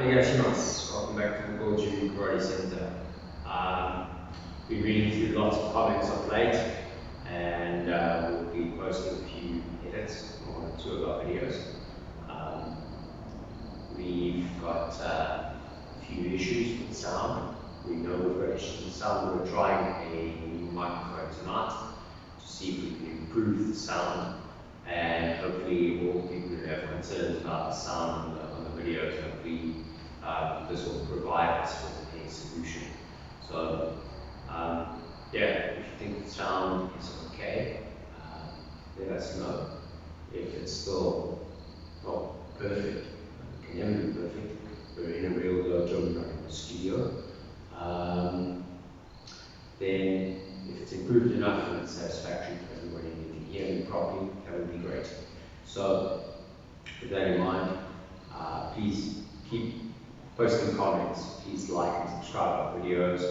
Yashimas, welcome back to the Goju Karate Center. Been reading through lots of comments of late, and we'll be posting a few edits on 2 of our videos. We've got a few issues with sound. We know we've got issues with sound. We're trying a new microphone tonight to see if we can improve the sound, and hopefully all people who have concerns about the sound on the videos, hopefully this will provide us with a solution. So if you think the sound is okay, let us know. If it's still not perfect, it can never be perfect. We're in a real dojo, not in the studio. Then if it's improved enough and it's satisfactory to everybody and you can hear me properly, that would be great. So with that in mind, please keep posting comments, please like and subscribe our videos,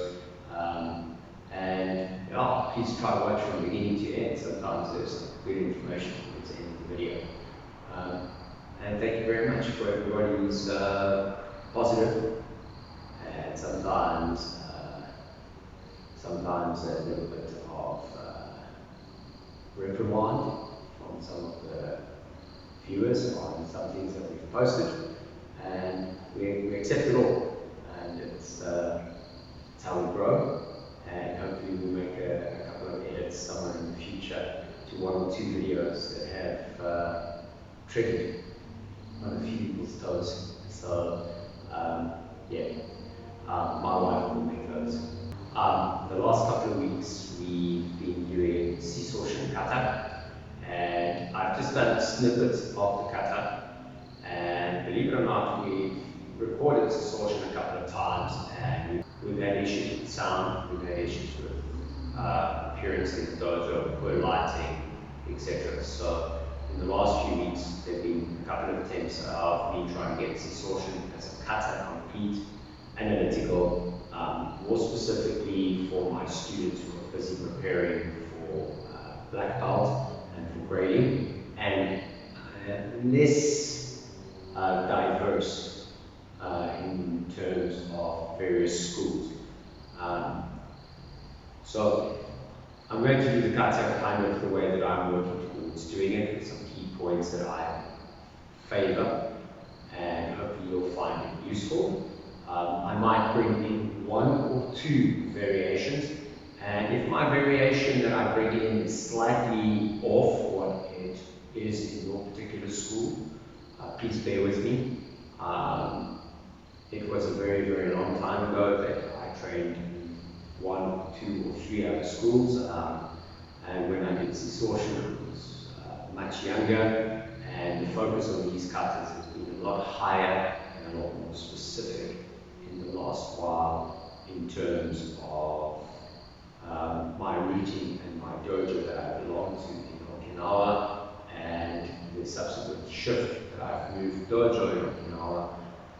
and please try to watch from beginning to end. Sometimes there's some good information towards the end of the video. And thank you very much for everybody who's positive, and sometimes a little bit of reprimand from some of the viewers on some things that we've posted, and we accept it all, and it's how we grow, and hopefully we make a couple of edits somewhere in the future to 1 or 2 videos that have triggered on a few people's toes. So my wife will make those. The last couple of weeks we've been doing Sisoshin Kata, and I've just done snippets of the kata, and believe it or not, we've recorded Sisoshin a couple of times, and we've had issues with sound, we've had issues with appearance in the dojo, poor lighting, etc. So in the last few weeks there have been a couple of attempts of me trying to get Sisoshin as a kata complete, analytical, more specifically for my students who are busy preparing for black belt and for grading, and less diverse in terms of various schools. So I'm going to do the kata kind of the way that I'm working towards doing it, with some key points that I favor, and hopefully you'll find it useful. I might bring in 1 or 2 variations, and if my variation that I bring in is slightly off what it is in your particular school, please bear with me. It was a very, very long time ago that I trained in 1 or 2 or 3 other schools, and when I did Sisoshin I was much younger, and the focus on these katas has been a lot higher and a lot more specific in the last while in terms of my routine and my dojo that I belong to in Okinawa, and the subsequent shift that I've moved dojo in Okinawa.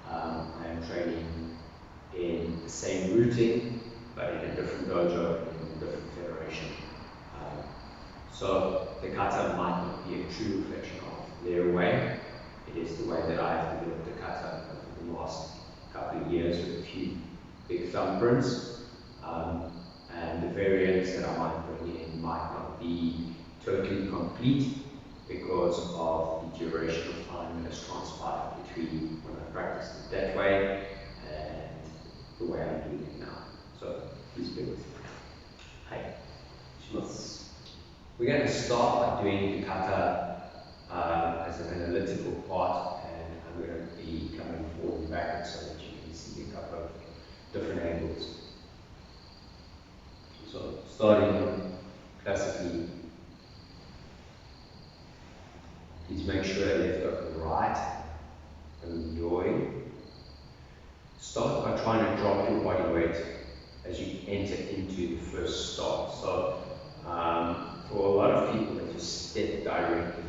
I am training in the same routine but in a different dojo, in a different federation. So the kata might not be a true reflection of their way. It is the way that I've developed the kata over the last couple of years with a few big thumbprints, and the variants that I might bring in might not be totally complete because of the duration of time that has transpired between when I practiced it that way and the way I'm doing it now. So please bear with me. Hi. We're going to start by doing the kata as an analytical part, and I'm going to be coming forward and back so that you can see a couple of different angles. So starting classically, please make sure that left over right, and yoi. Start by trying to drop your body weight as you enter into the first start. So for a lot of people that just step directly,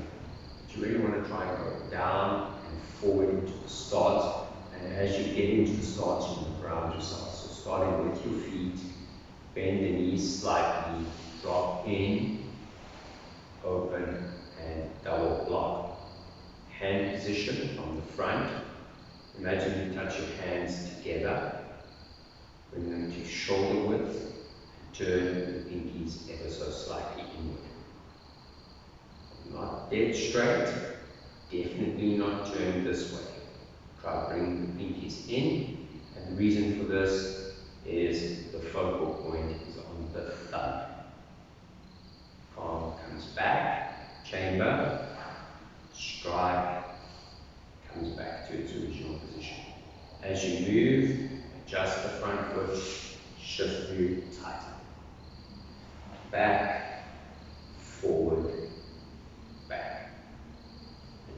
but you really want to try and go down and forward into the start, and as you get into the start you move around yourself. So starting with your feet, bend the knees slightly, drop in, open, and double block. Hand position from the front, Imagine you touch your hands together. Bring them to shoulder width. Turn the pinkies ever so slightly inward. Not dead straight. Definitely not turned this way. Try bringing the pinkies in. And the reason for this is the focal point is on the thumb. Palm comes back. Chamber. Strike. Comes back to its original position. As you move, adjust the front foot, shift through, tighten. Back, forward, back.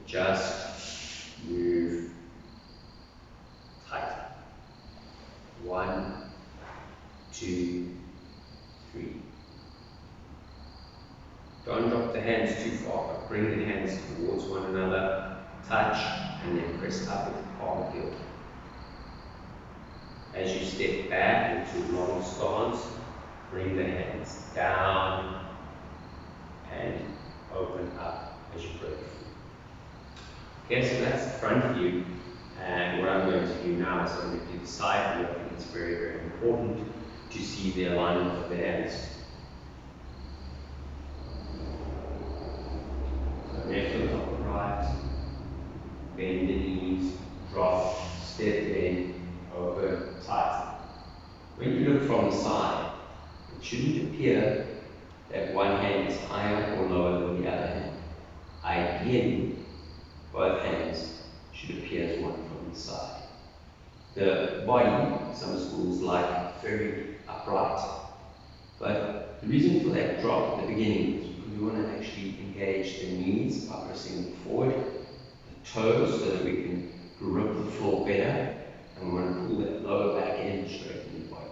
Adjust, move, tighten. 1, 2, 3. Don't drop the hands too far, but bring the hands towards one another. Touch and then press up with the palm heel. As you step back into long stance, bring the hands down and open up as you breathe. Okay, so that's the front view. And what I'm going to do now is I'm going to do the side view. I think it's very, very important to see the alignment of the hands. So left foot top of right. Bend the knees, drop, step in, open, tighten. When you look from the side, it shouldn't appear that one hand is higher or lower than the other hand. Ideally, both hands should appear as one from the side. The body, some schools like very upright, but the reason for that drop at the beginning is because we want to actually engage the knees by pressing them forward, toes so that we can grip the floor better, and we want to pull that lower back end straight in the body.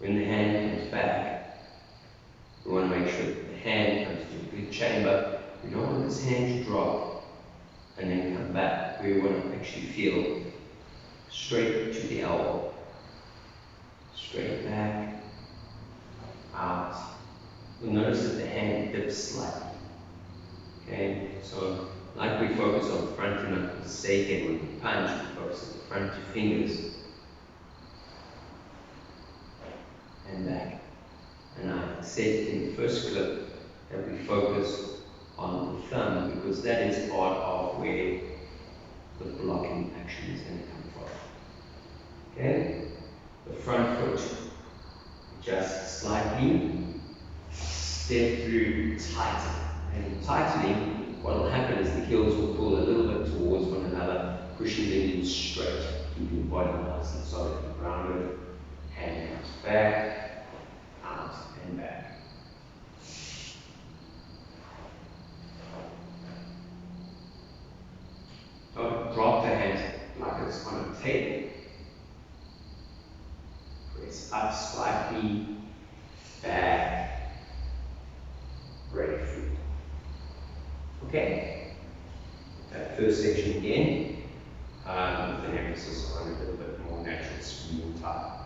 When the hand comes back, we want to make sure that the hand comes to a good chamber. We don't want this hand to drop and then come back. We want to actually feel straight to the elbow. Straight back, out. You'll notice that the hand dips slightly. Okay, so like we focus on the front and not the second when we punch, we focus on the front two fingers and back. And I said in the first clip that we focus on the thumb because that is part of where the blocking action is going to come from. Okay? The front foot, adjust slightly, step through, tighten. And tightening, what will happen is the heels will pull a little bit towards one another, pushing the knees straight, keeping the body nice and solid and grounded. Hand comes back, out and back. Don't drop the hand like it's on a table. Press up slightly, back, grapefruit. Okay, that first section again, with an emphasis on a little bit more natural swinging type.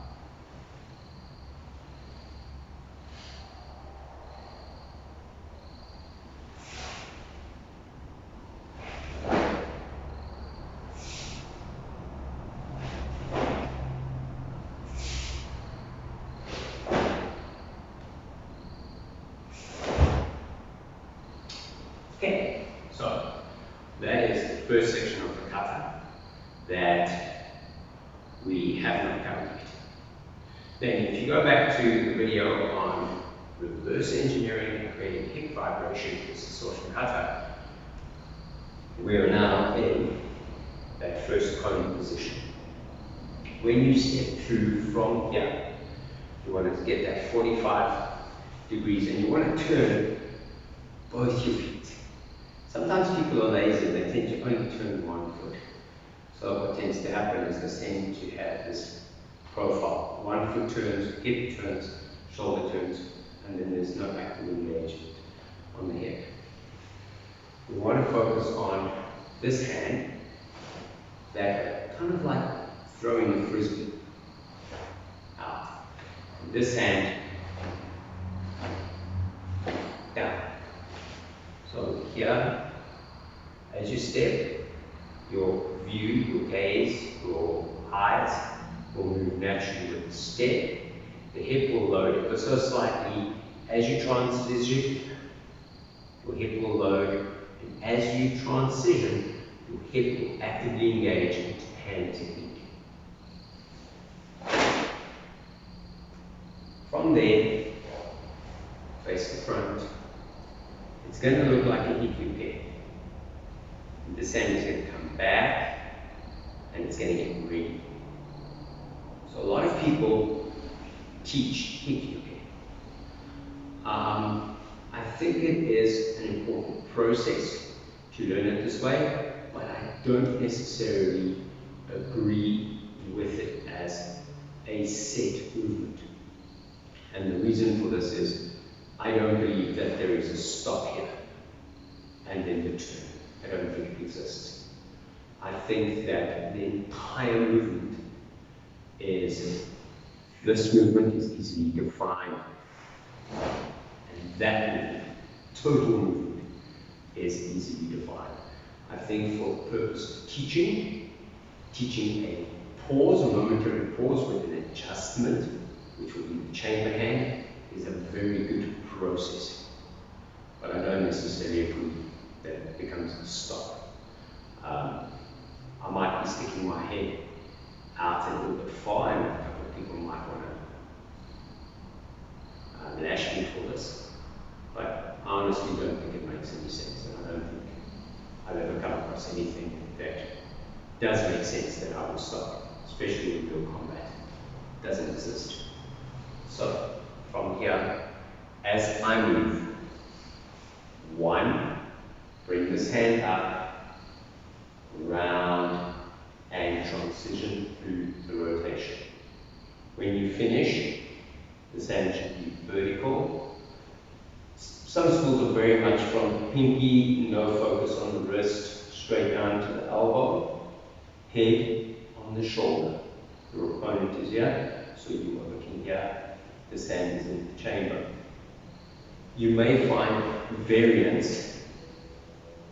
Okay, so that is the first section of the kata that we have not covered yet. Then if you go back to the video on reverse engineering and creating hip vibration with Sisoshin kata, we are now in that first cone position. When you step through from here, you want to get that 45 degrees and you want to turn both your feet. Sometimes people are lazy, they tend to only turn one foot. So what tends to happen is they tend to have this profile. One foot turns, hip turns, shoulder turns, and then there's no active engagement on the hip. We want to focus on this hand, that kind of like throwing a frisbee out. And this hand down. So here, as you step, your view, your gaze, your eyes will move naturally with the step. The hip will load ever so slightly as you transition. Your hip will load, and as you transition, your hip will actively engage into hand technique. From there, face the front. It's going to look like a hip again. This hand is going to come back, and it's going to get ready. So a lot of people teach hip yoga. I think it is an important process to learn it this way, but I don't necessarily agree with it as a set movement. And the reason for this is I don't believe that there is a stop here and then the turn. I don't think it exists. I think that the entire movement is, this movement is easily defined. And that movement, total movement, is easily defined. I think for the purpose of teaching a pause, a momentary pause with an adjustment, which will be the chamber hand, is a very good process. But I don't necessarily agree that it becomes a stop. I might be sticking my head out a little bit far, and a couple of people might want to lash me for this. But I honestly don't think it makes any sense, and I don't think I've ever come across anything that does make sense that I will stop, especially in real combat. It doesn't exist. So, from here, as I move, 1, bring this hand up, round, and transition through the rotation. When you finish, this hand should be vertical. Some schools are very much from pinky, no focus on the wrist, straight down to the elbow, head on the shoulder. Your opponent is here, so you are looking here. This hand is in the chamber. You may find variance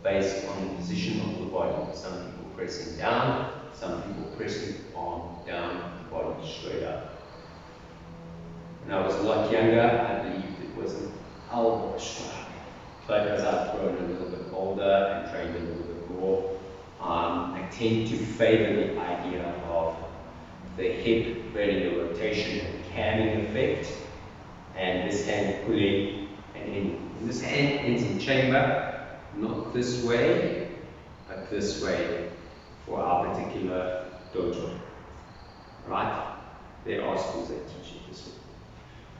based on the position of the body. Some people pressing down, some people pressing arm down, body straight up. When I was a lot younger, I believed it was an elbow strike. But as I've grown a little bit older and trained a little bit more, I tend to favor the idea of the hip creating a rotation and camming effect, and this hand pulling and ending. This hand ends in chamber, not this way, but this way for our particular dojo. Right? There are schools that teach it this way.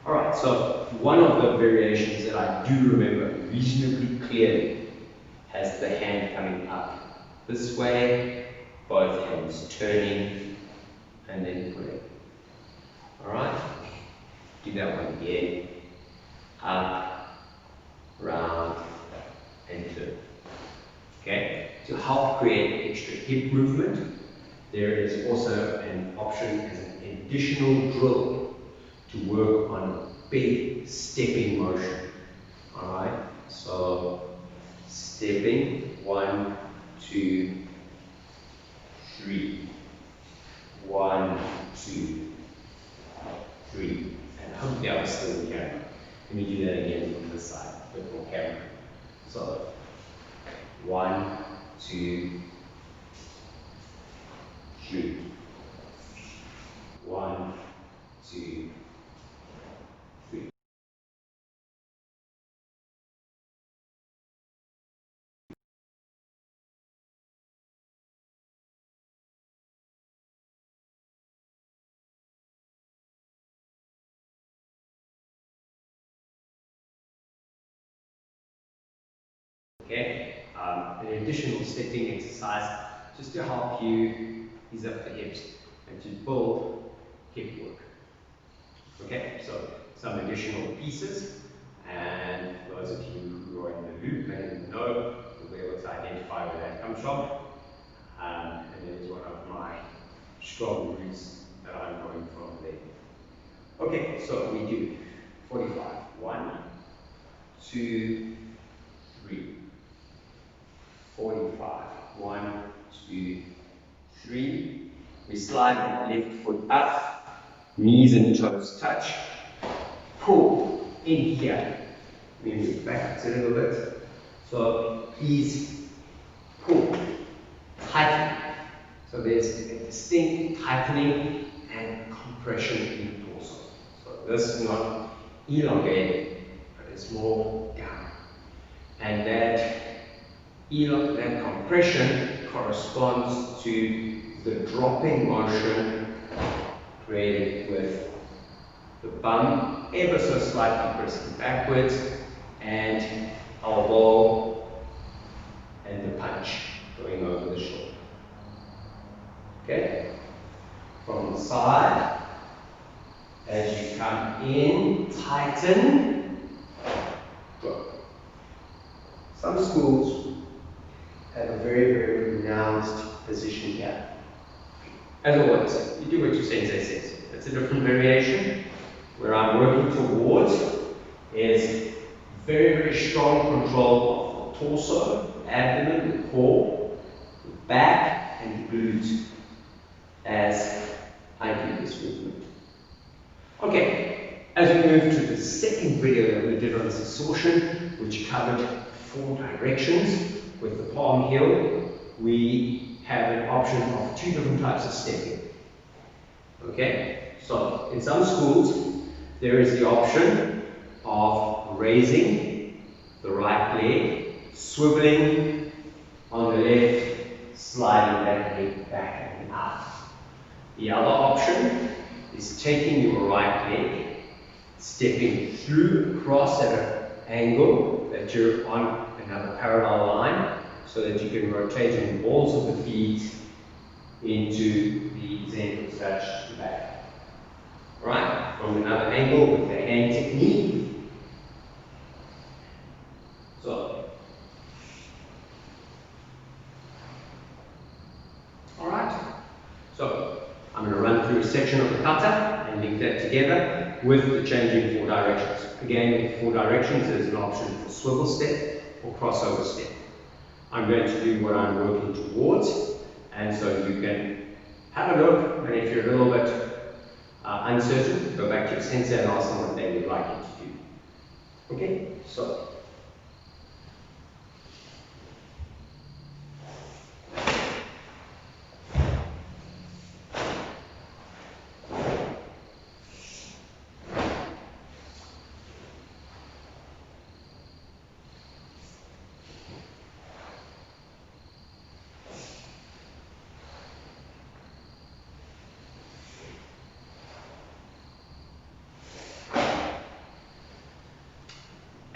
Alright, so one of the variations that I do remember reasonably clearly has the hand coming up this way, both hands turning, and then pulling. Alright? Do that one again. Up, round, and turn. Okay? To help create extra hip movement, there is also an option as an additional drill to work on big stepping motion. Alright? So, stepping, 1, 2, 3. 1, 2, 3. And hopefully I was still in camera. Let me do that again from this side, with more camera. So, 1, 2, 3. 1, 2, 3. Okay, an additional stepping exercise just to help you ease up the hips and to build hip work. Okay, so some additional pieces, and those of you who are in the loop and know will be able to identify where that comes from. And it is one of my strong roots that I'm going from there. Okay, so we do 45. 1, 2, 3. 45. 1, 2, 3. We slide the left foot up, knees and toes touch. Pull in here. We move back a little bit. So please pull, tighten. So there's a distinct tightening and compression in the torso. So this is not elongated, but it's more down. And that compression corresponds to the dropping motion created with the bum ever so slightly pressing backwards and elbow and the punch going over the shoulder. Okay? From the side, as you come in, tighten, drop. Some schools have a very, very pronounced position here. As always, you do what your sensei says. It's a different variation. Where I'm working towards is very, very strong control of the torso, abdomen, the core, the back, and the glutes as I do this movement. Okay, as we move to the second video that we did on sessortion, which covered 4 directions with the palm heel, we have an option of 2 different types of stepping. Okay, so in some schools, there is the option of raising the right leg, swiveling on the left, sliding that leg back and out. The other option is taking your right leg, stepping through across at an angle that you're on another parallel line, so that you can rotate in the balls of the feet into the Zen touch to the back. Right, from another angle with the hand technique. So, alright, so I'm going to run through a section of the kata and link that together with the changing 4 directions. Again, with 4 directions, there's an option for swivel step or crossover step. I'm going to do what I'm working towards, and so you can have a look, and if you're a little bit uncertain, go back to your sensei and ask them what they would like you to do. Okay, so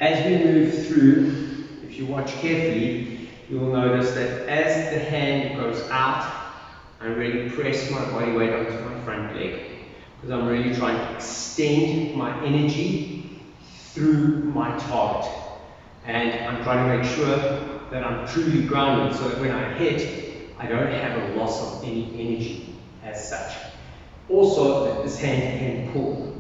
as we move through, if you watch carefully, you will notice that as the hand goes out, I really press my body weight onto my front leg, because I'm really trying to extend my energy through my target. And I'm trying to make sure that I'm truly grounded, so that when I hit, I don't have a loss of any energy as such. Also, that this hand can pull,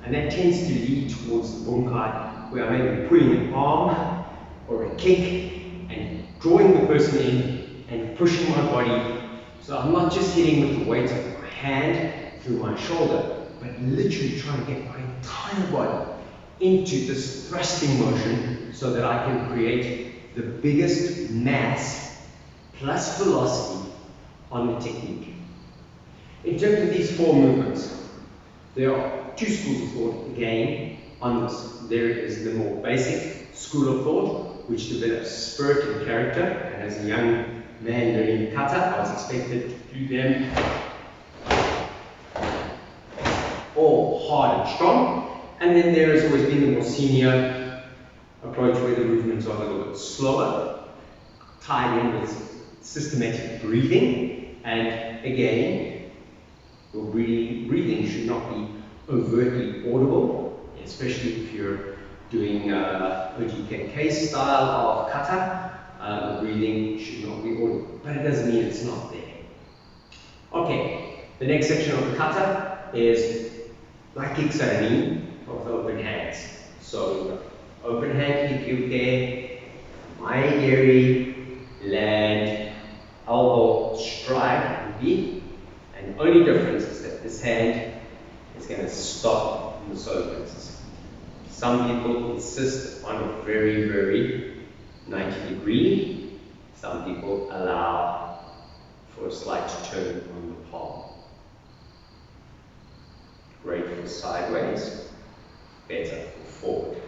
and that tends to lead towards the bunkai, where I may be pulling an arm or a kick and drawing the person in and pushing my body. So I'm not just hitting with the weight of my hand through my shoulder, but literally trying to get my entire body into this thrusting motion so that I can create the biggest mass plus velocity on the technique. In terms of these 4 movements, there are 2 schools of thought again on this. There is the more basic school of thought, which develops spirit and character, and as a young man learning kata, I was expected to do them all hard and strong. And then there has always been the more senior approach where the movements are a little bit slower, tied in with systematic breathing. And again, your breathing should not be overtly audible, especially if you're doing OGKK style of kata. The breathing should not be audible, but it doesn't mean it's not there. Okay, the next section of the kata is like Kiksarani of the open hands. So open hand Kikyuke, Maegiri, land, elbow stride would be. And the only difference is that this hand is going to stop in the solar plexus. Some people insist on a very, very 90-degree. Some people allow for a slight turn on the palm. Great for sideways, better for forward.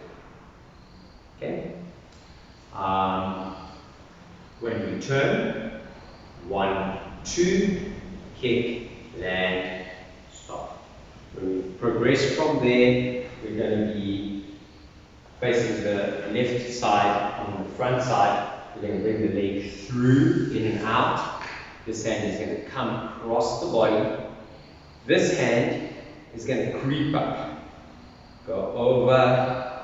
Okay? When we turn, 1, 2, kick, land, stop. When we progress from there, we're going to be facing the left side on the front side. We're going to bring the leg through, in and out. This hand is going to come across the body. This hand is going to creep up, go over,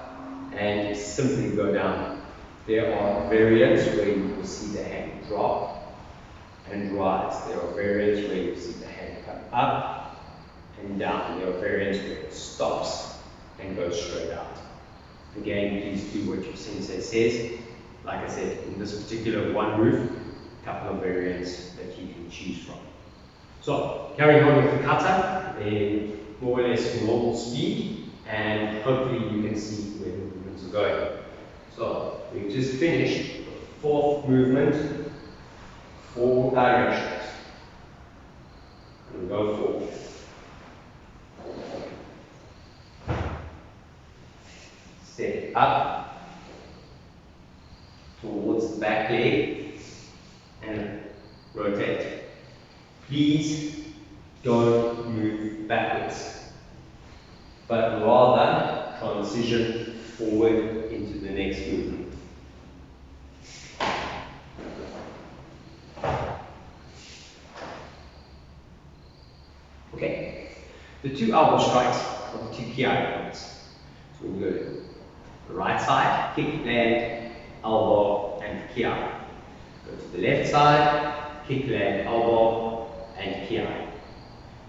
and simply go down. There are variants where you will see the hand drop and rise. There are variants where you see the hand come up and down. There are variants where it stops and goes straight out. Again, please do what your sensei says. Like I said, in this particular one move, a couple of variants that you can choose from. So, carry on with the kata in more or less normal speed, and hopefully you can see where the movements are going. So, we've just finished the fourth movement, 4 directions. And go forward. Step up towards the back leg and rotate. Please don't move backwards, but rather transition forward into the next movement. Okay, the 2 elbow strikes are the 2 kiai points. So we go to the right side, kick, land, elbow, and kiai. Go to the left side, kick, land, elbow, and kiai.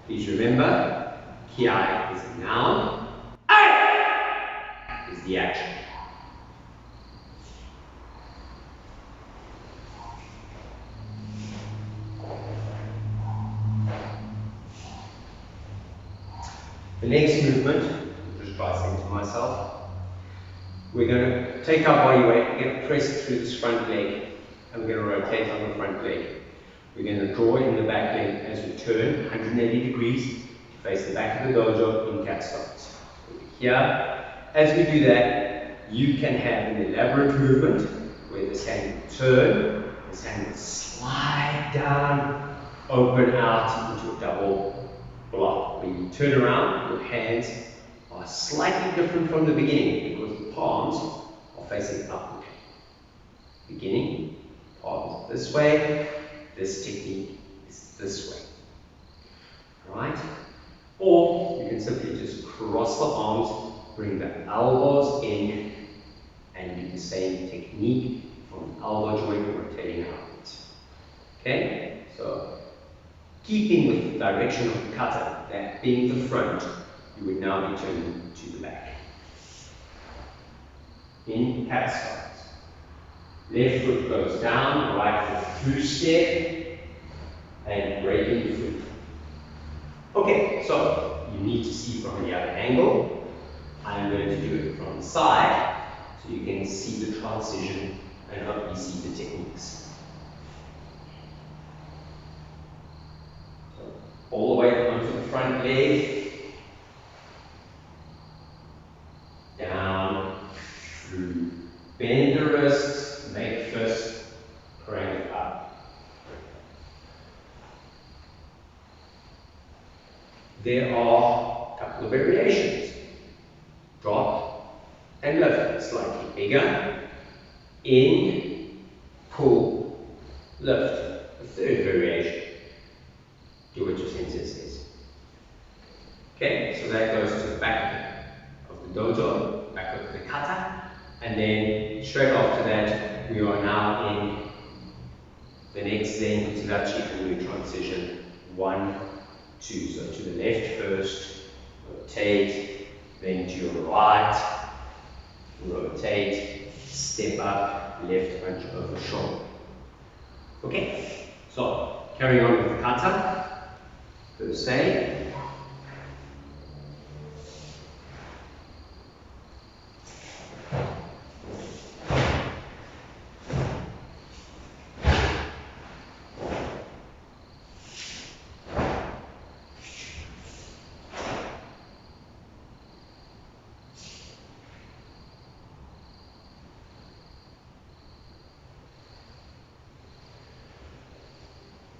Please remember, kiai is a noun, ai is the action. The next movement, I'm just pricing to myself, we're going to take our body weight, we're going to press it through this front leg, and we're going to rotate on the front leg. We're going to draw in the back leg as we turn 180 degrees to face the back of the dojo in cat stance. Here, as we do that, you can have an elaborate movement where this hand will turn, this hand will slide down, open out into a double block. When you turn around, your hands are slightly different from the beginning because the palms are facing upward. Beginning, palms this way, this technique is this way. Right? Or you can simply just cross the arms, bring the elbows in, and do the same technique from the elbow joint rotating outwards. Okay? So, keeping with the direction of the kata, that being the front, you would now be turning to the back. In cat stance. Left foot goes down, right foot through step, and breaking the foot. Okay, so you need to see from the other angle. I'm going to do it from the side, so you can see the transition and hopefully see the techniques. So, all the way onto the front leg, down, through, bend the wrists, make fist, crank up. There are a couple of variations. Drop and lift, slightly bigger. In, pull, lift. The third variation. Do what your sensei says. Okay, so that goes to the back of the dojo, back of the kata. And then straight after that, we are now in the next Zen Kutirachi, and we transition 1, 2. So to the left first, rotate, then to your right, rotate, step up, left punch over shoulder. Okay, so carrying on with the kata per se.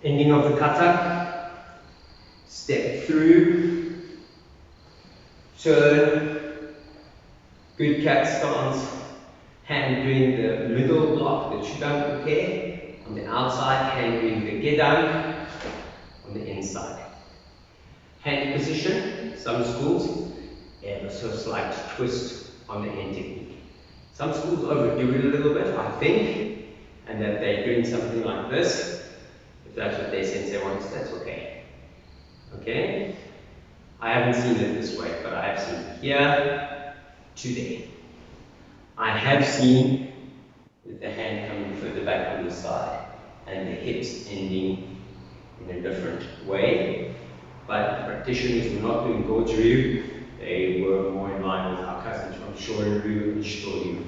Ending of the kata, step through, turn, good cat stance, hand doing the middle block, the Chudang Uke, on the outside, hand doing the Gedang on the inside. Hand position, some schools, ever so slight twist on the hand technique. Some schools overdo it a little bit, I think, and that they're doing something like this. If that's what their sensei wants, that's okay. Okay? I haven't seen it this way, but I have seen it here today. I have seen with the hand coming further back on the side and the hips ending in a different way. But the practitioners were not doing Goju, they were more in line with our cousins from Shorin-ryu and Shito-ryu.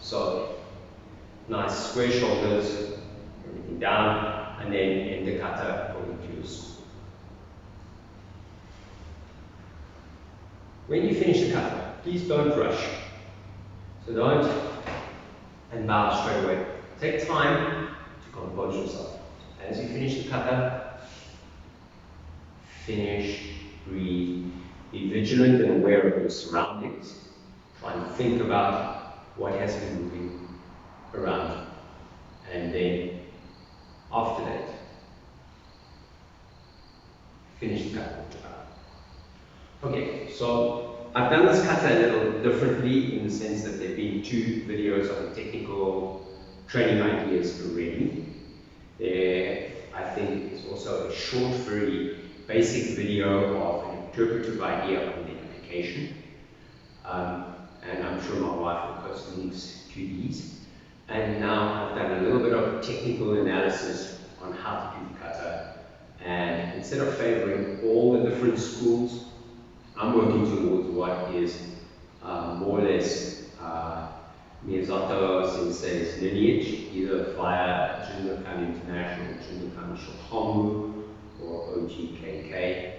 So, nice square shoulders, everything down, and then end the kata according to your school. When you finish the kata, please don't rush. So don't and bow straight away. Take time to compose yourself. As you finish the kata, finish, breathe, be vigilant and aware of your surroundings. Try and think about what has been moving around you. And then, after that, finish the kata. Okay, so I've done this kata a little differently in the sense that there have been 2 videos on technical training ideas already. There, I think, is also a short, very basic video of an interpretive idea on the application. And I'm sure my wife will post links to these. And now I've done a little bit of technical analysis on how to do the kata. And instead of favoring all the different schools, I'm working towards what is more or less Miyazato Sensei's lineage, either via Jundokan International, Jundokan Shotomu, or OGKK,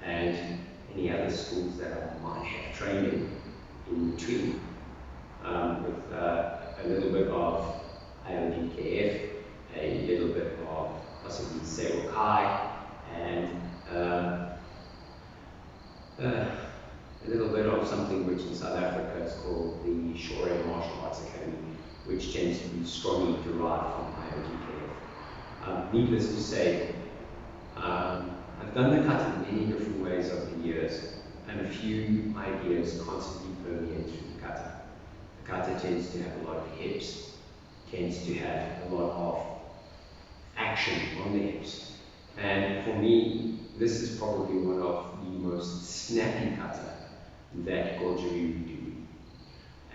and any other schools that I might have trained in between, with a little bit of IOGKF, a little bit of possibly Seirokai, and a little bit of something which in South Africa is called the Shorin Martial Arts Academy, which tends to be strongly derived from IOGKF. Needless to say, I've done the kata in many different ways over the years, and a few ideas constantly permeate through the kata. The kata tends to have a lot of hips, tends to have a lot of action on the hips. And for me, this is probably one of the most snappy kata that Goju do.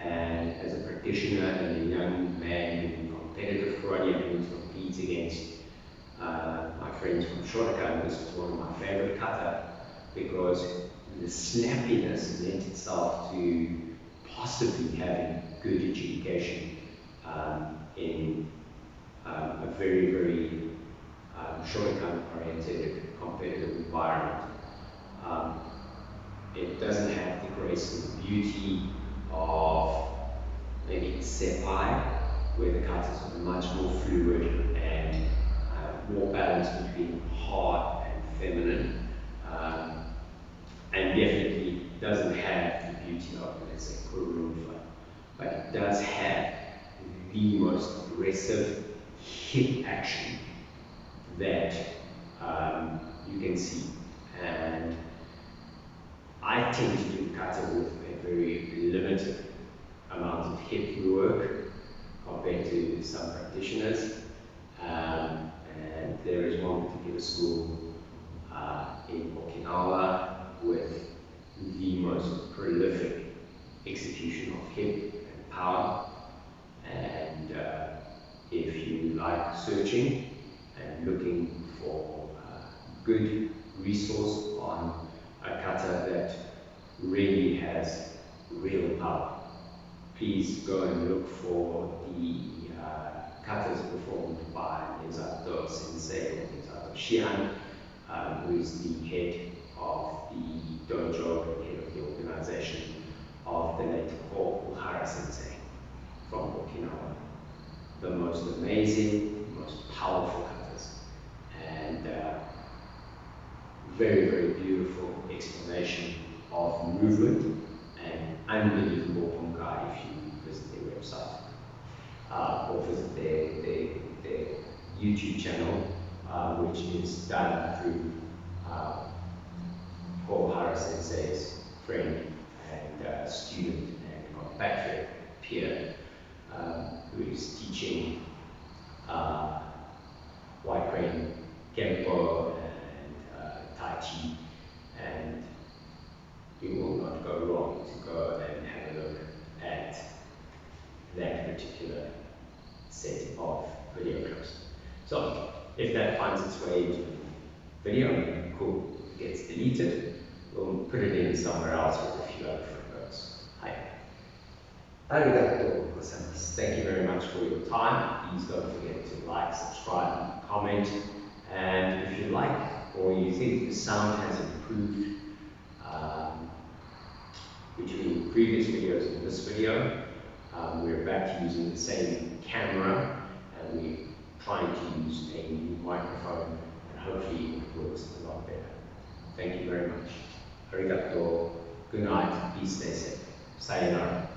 And as a practitioner and a young man in competitive karate, and competes against my friends from Shotokan, this was one of my favorite kata because the snappiness lent itself to possibly having good adjudication in a very, very Shotokan-oriented competitive environment. It doesn't have the grace and the beauty of maybe Seppai, where the katas are much more fluid and more balance between hard and feminine, and definitely doesn't have the beauty of, let's say, Kurumfa, but it does have the most aggressive hip action that you can see. And I tend to do kata with a very limited amount of hip work compared to some practitioners. And there is one particular school in Okinawa with the most prolific execution of hip and power. And if you like searching, and looking for a good resource on a kata that really has real power, please go and look for the katas performed by Misato Sensei or Misato Shihan, who is the head of the dojo and head of the organization of the late Ohara Sensei from Okinawa. The most amazing, most powerful katas, and very, very beautiful explanation of movement and unbelievable bunkai if you visit their website or visit their YouTube channel, which is done through Ohara Sensei's friend and student and compatriot peer, who is teaching White Crane Kempo and Tai Chi, and you will not go wrong to go and have a look at that particular set of video clips. So if that finds its way into the video, cool, it gets deleted, we'll put it in somewhere else with a few other footnotes. Hi. Arigatou gozaimasu. Thank you very much for your time. Please don't forget to like, subscribe, comment, and if you like or you think the sound has improved between previous videos and this video, we're back to using the same camera and we're trying to use a new microphone, and hopefully it works a lot better. Thank you very much. Arigato. Good night. Be stay safe. Sayonara.